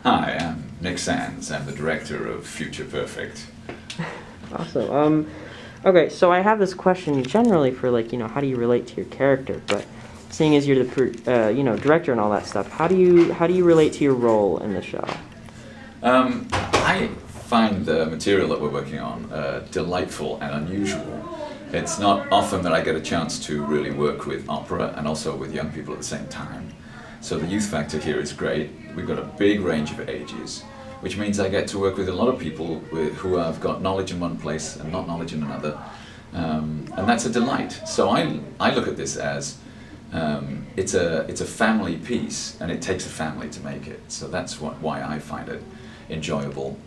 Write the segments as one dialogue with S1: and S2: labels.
S1: Hi, I'm Nick Sands. I'm the director of Future Perfect.
S2: Awesome. Okay, so I have this question generally for how do you relate to your character? But seeing as you're the director and all that stuff, how do you relate to your role in the show?
S1: I find the material that we're working on delightful and unusual. It's not often that I get a chance to really work with opera and also with young people at the same time. So the youth factor here is great. We've got a big range of ages, which means I get to work with a lot of people who have got knowledge in one place and not knowledge in another. And that's a delight. So I look at this as it's a family piece, and it takes a family to make it. So that's why I find it enjoyable.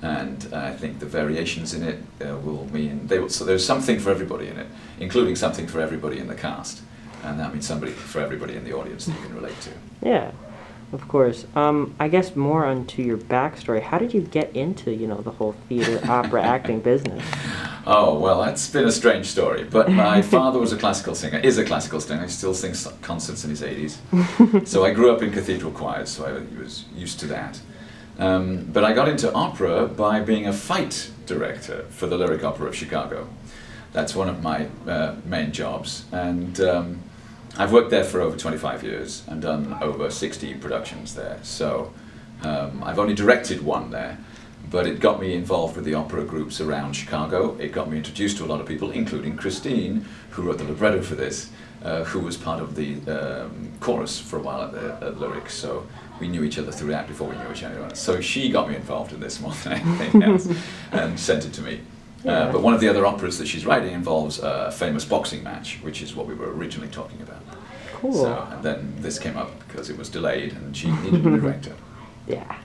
S1: And I think the variations in it will mean so there's something for everybody in it, including something for everybody in the cast. And that means somebody for everybody in the audience that you can relate to.
S2: Yeah, of course. I guess more onto your backstory. How did you get into, the whole theater, opera, acting business?
S1: Oh, well, that's been a strange story. But my father was a classical singer, is a classical singer. He still sings concerts in his 80s. So I grew up in cathedral choirs, so I was used to that. But I got into opera by being a fight director for the Lyric Opera of Chicago. That's one of my main jobs. And I've worked there for over 25 years and done over 60 productions there. So I've only directed one there, but it got me involved with the opera groups around Chicago. It got me introduced to a lot of people, including Christine, who wrote the libretto for this, who was part of the chorus for a while at Lyric. So we knew each other throughout before we knew each other. So she got me involved in this more than anything else and sent it to me. But one of the other operas that she's writing involves a famous boxing match, which is what we were originally talking about.
S2: Cool.
S1: So, and then this came up because it was delayed and she needed a director.
S2: Yeah.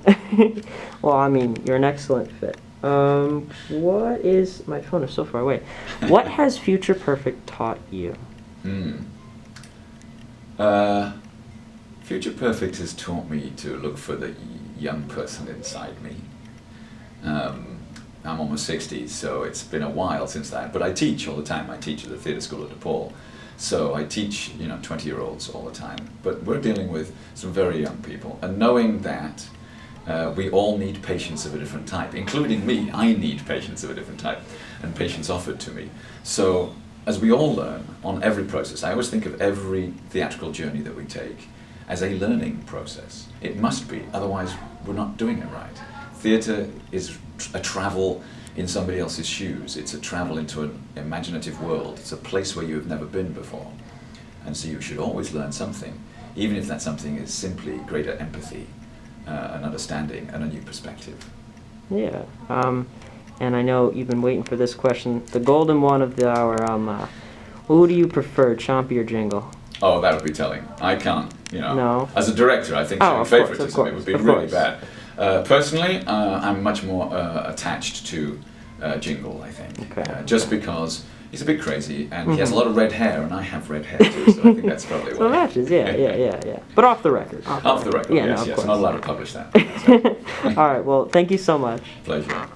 S2: Well, I mean, you're an excellent fit. What is... My phone is so far away. What has Future Perfect taught you?
S1: Future Perfect has taught me to look for the young person inside me. I'm almost 60, so it's been a while since that, but I teach all the time. I teach at the theatre school at DePaul, so I teach 20-year-olds all the time. But we're dealing with some very young people, and knowing that we all need patience of a different type, including me. I need patience of a different type, and patience offered to me. So as we all learn on every process, I always think of every theatrical journey that we take as a learning process. It must be, otherwise we're not doing it right. Theatre is a travel in somebody else's shoes. It's a travel into an imaginative world. It's a place where you have never been before. And so you should always learn something, even if that something is simply greater empathy, an understanding, and a new perspective.
S2: Yeah. And I know you've been waiting for this question, the golden one of the hour. Who do you prefer, Chompy or Jingle?
S1: Oh, that would be telling. I can't,
S2: No.
S1: As a director, I think showing favoritism, it would be really bad. Personally, I'm much more attached to Jingle, I think.
S2: Okay.
S1: Just because he's a bit crazy and he has a lot of red hair, and I have red hair too, so I think that's probably why.
S2: So it matches, yeah. But off the record.
S1: Off the record, yes.
S2: Of course.
S1: Not allowed to publish that.
S2: All right, well, thank you so much.
S1: Pleasure.